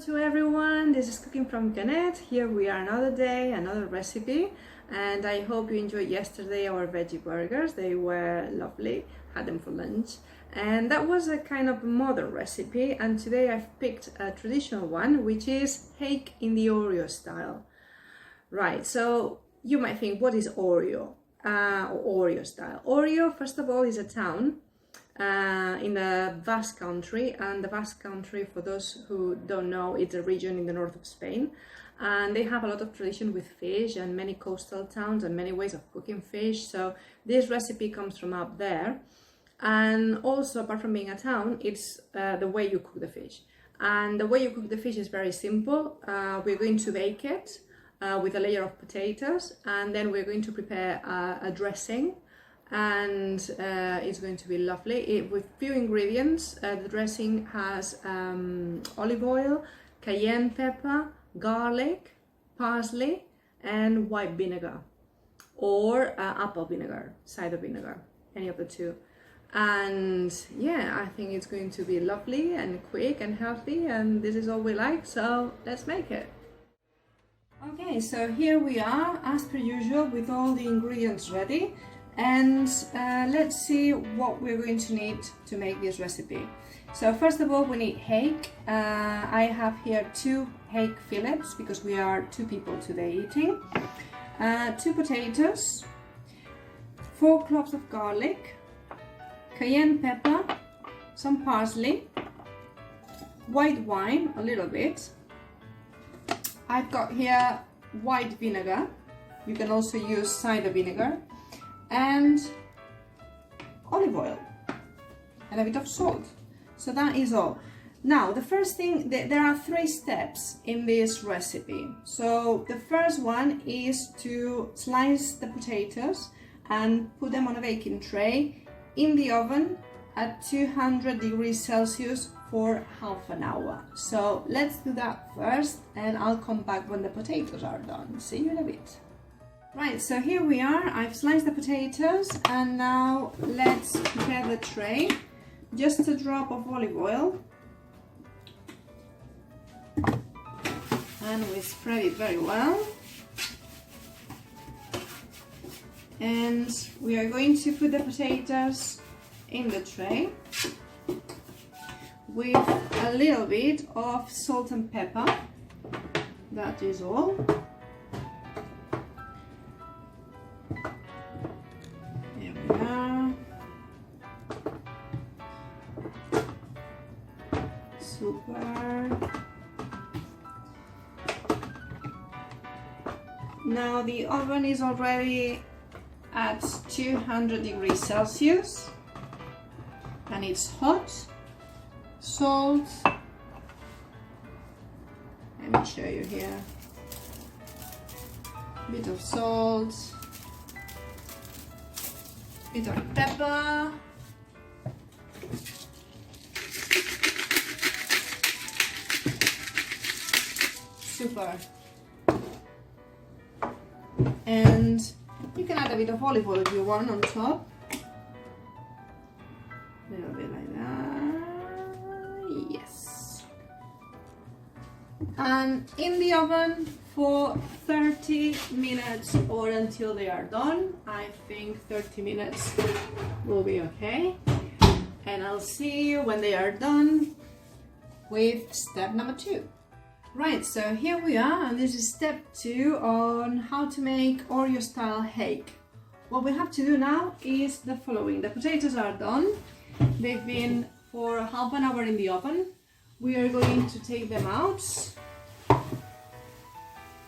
to everyone, this is Cooking from Canet. Here we are another day, another recipe, and I hope you enjoyed yesterday our veggie burgers. They were lovely, had them for lunch, and that was a kind of modern recipe, and today I've picked a traditional one, which is hake in the Orio style. Right, so you might think, what is Orio or Orio style? Orio, first of all, is a town in the Basque Country, and the Basque Country, for those who don't know, it's a region in the north of Spain, and they have a lot of tradition with fish and many coastal towns and many ways of cooking fish. So this recipe comes from up there, and also apart from being a town, it's the way you cook the fish. And the way you cook the fish is very simple. We're going to bake it with a layer of potatoes, and then we're going to prepare a dressing, and it's going to be lovely with few ingredients. The dressing has olive oil, cayenne pepper, garlic, parsley, and white vinegar, or apple vinegar, cider vinegar, any of the two. And yeah, I think it's going to be lovely and quick and healthy, and this is all we like, so let's make it. Okay, so here we are as per usual with all the ingredients ready. And let's see what we're going to need to make this recipe. So first of all, we need hake. I have here 2 hake fillets because we are 2 people today eating. 2 potatoes, 4 cloves of garlic, cayenne pepper, some parsley, white wine, a little bit. I've got here white vinegar. You can also use cider vinegar. And olive oil and a bit of salt. So that is all. Now the first thing, there are 3 steps in this recipe. So the first one is to slice the potatoes and put them on a baking tray in the oven at 200 degrees Celsius for half an hour. So let's do that first, and I'll come back when the potatoes are done. See you in a bit. Right, so here we are. I've sliced the potatoes, and now let's prepare the tray. Just a drop of olive oil, and we spread it very well. And we are going to put the potatoes in the tray with a little bit of salt and pepper. That is all. Super. Now the oven is already at 200 degrees Celsius and it's hot. Salt. Let me show you here. Bit of salt. Bit of pepper. Super. And you can add a bit of olive oil if you want on top. A little bit like that. Yes. And in the oven for 30 minutes or until they are done. I think 30 minutes will be okay. And I'll see you when they are done with step number 2. Right, so here we are, and this is step 2 on how to make Orio style hake. What we have to do now is the following. The potatoes are done. They've been for half an hour in the oven. We are going to take them out.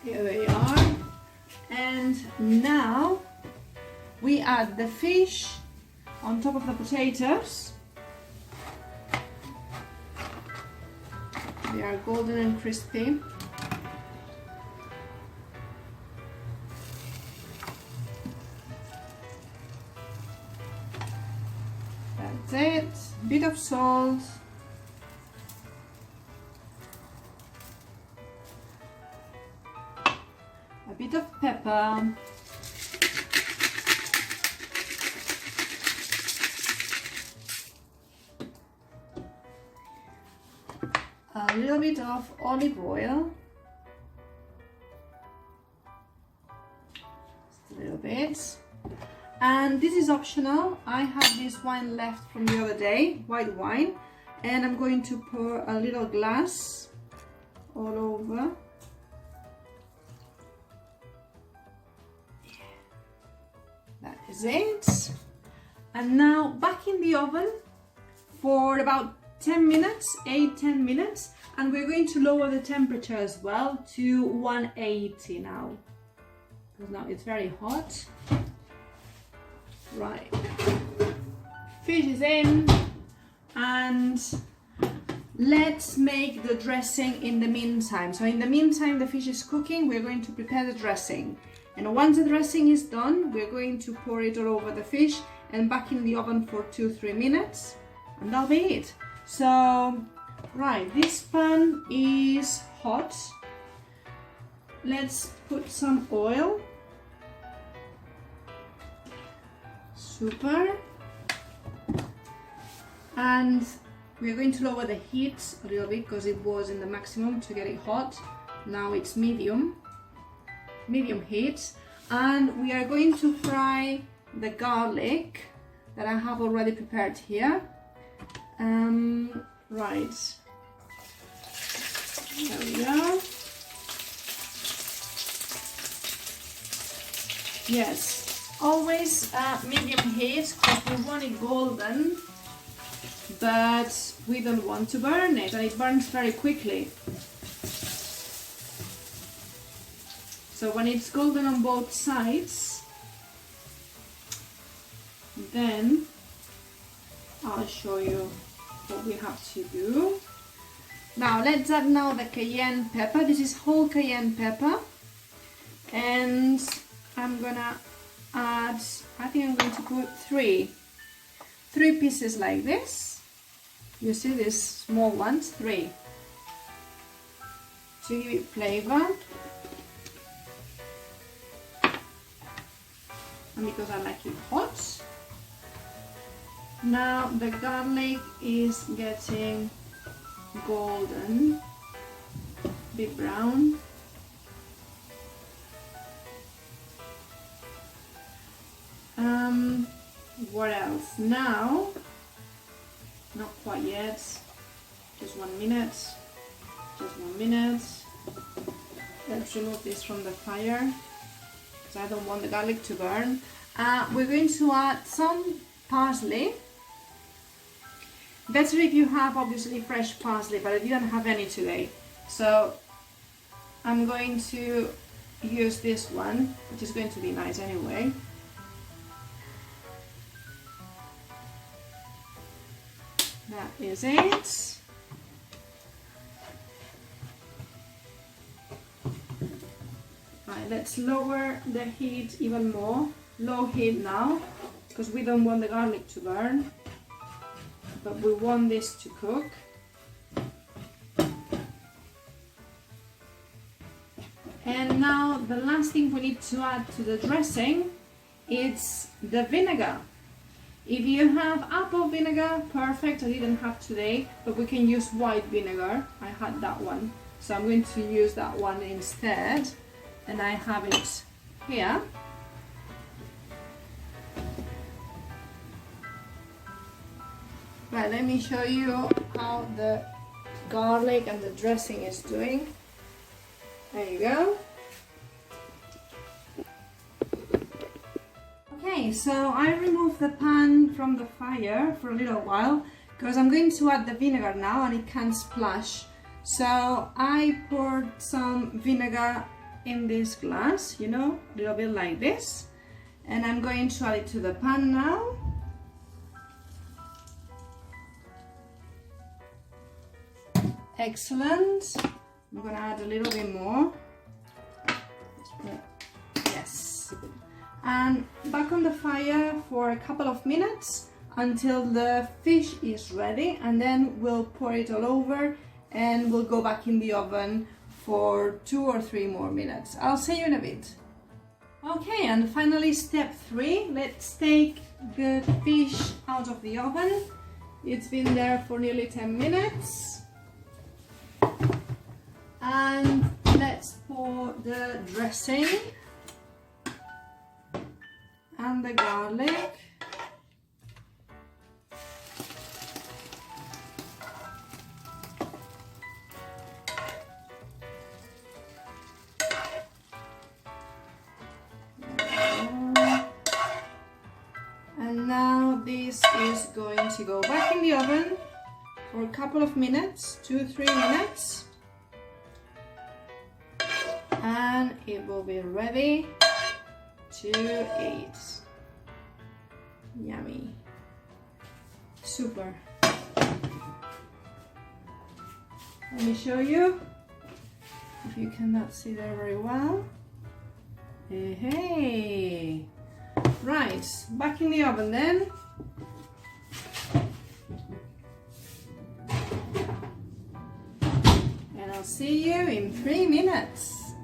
Here they are. And now we add the fish on top of the potatoes. They are golden and crispy. That's it. Bit of salt. A bit of pepper. a little bit of olive oil. Just a little bit. And this is optional. I have this wine left from the other day, white wine, and I'm going to pour a little glass all over. That is it. And now back in the oven for about 10 minutes, 8-10 minutes, and we're going to lower the temperature as well to 180 now, because now it's very hot. Right, fish is in, and let's make the dressing in the meantime. So in the meantime the fish is cooking, we're going to prepare the dressing, and once the dressing is done we're going to pour it all over the fish and back in the oven for 2-3 minutes, and that'll be it. So right, this pan is hot. Let's put some oil. Super. And we're going to lower the heat a little bit because it was in the maximum to get it hot. Now it's medium heat, and we are going to fry the garlic that I have already prepared here. Right, there we go. Yes, always medium heat because we want it golden, but we don't want to burn it, and it burns very quickly. So when it's golden on both sides, then I'll show you what we have to do. Now let's add now the cayenne pepper. This is whole cayenne pepper, and I'm gonna add, I think I'm going to put three pieces like this. You see these small ones, 3, to give it flavor. And because I like it hot. Now the garlic is getting golden, a bit brown. What else? Now, not quite yet, just 1 minute, just 1 minute. Let's remove this from the fire because I don't want the garlic to burn. We're going to add some parsley. Better if you have obviously fresh parsley, but I didn't have any today, so I'm going to use this one, which is going to be nice anyway. That is it. Right, let's lower the heat even more. Low heat now, because we don't want the garlic to burn, but we want this to cook. And now the last thing we need to add to the dressing is the vinegar. If you have apple vinegar, perfect. I didn't have today, but we can use white vinegar. I had that one, so I'm going to use that one instead, and I have it here. Right, let me show you how the garlic and the dressing is doing. There you go. Okay, so I removed the pan from the fire for a little while because I'm going to add the vinegar now and it can splash. So I poured some vinegar in this glass, you know, a little bit like this, and I'm going to add it to the pan now. Excellent. I'm gonna add a little bit more. Yes. And back on the fire for a couple of minutes until the fish is ready, and then we'll pour it all over and we'll go back in the oven for 2 or 3 more minutes. I'll see you in a bit. Okay, and finally step 3. Let's take the fish out of the oven. It's been there for nearly 10 minutes. the dressing and the garlic. And now this is going to go back in the oven for a couple of minutes, 2-3 minutes, and it will be ready to eat. Yummy. Super. Let me show you, if you cannot see that very well. Hey. Right, back in the oven then. And I'll see you in 3 minutes.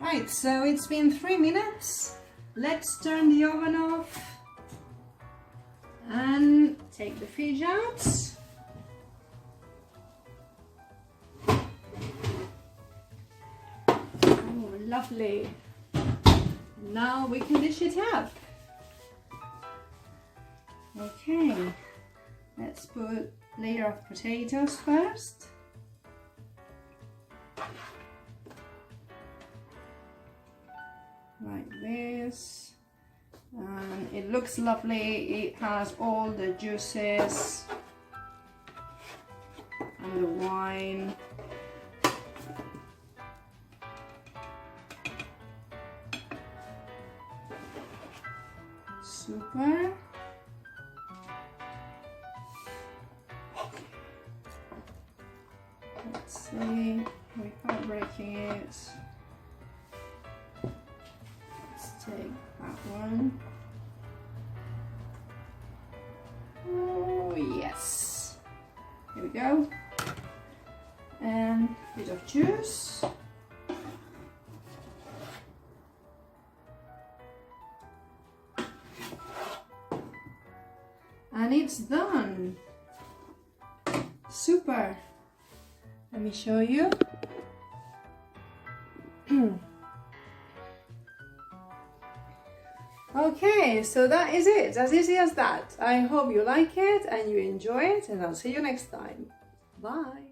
Right, so it's been 3 minutes. Let's turn the oven off and take the fish out. Oh, lovely. Now we can dish it up. Okay, let's put a layer of potatoes first. Like this. And it looks lovely. It has all the juices and the wine. Super. Let's see, without breaking it. Let's take that one. Oh yes. Here we go. And a bit of juice. And it's done. Super. Let me show you. Okay, so that is it. As easy as that. I hope you like it and you enjoy it, and I'll see you next time. Bye.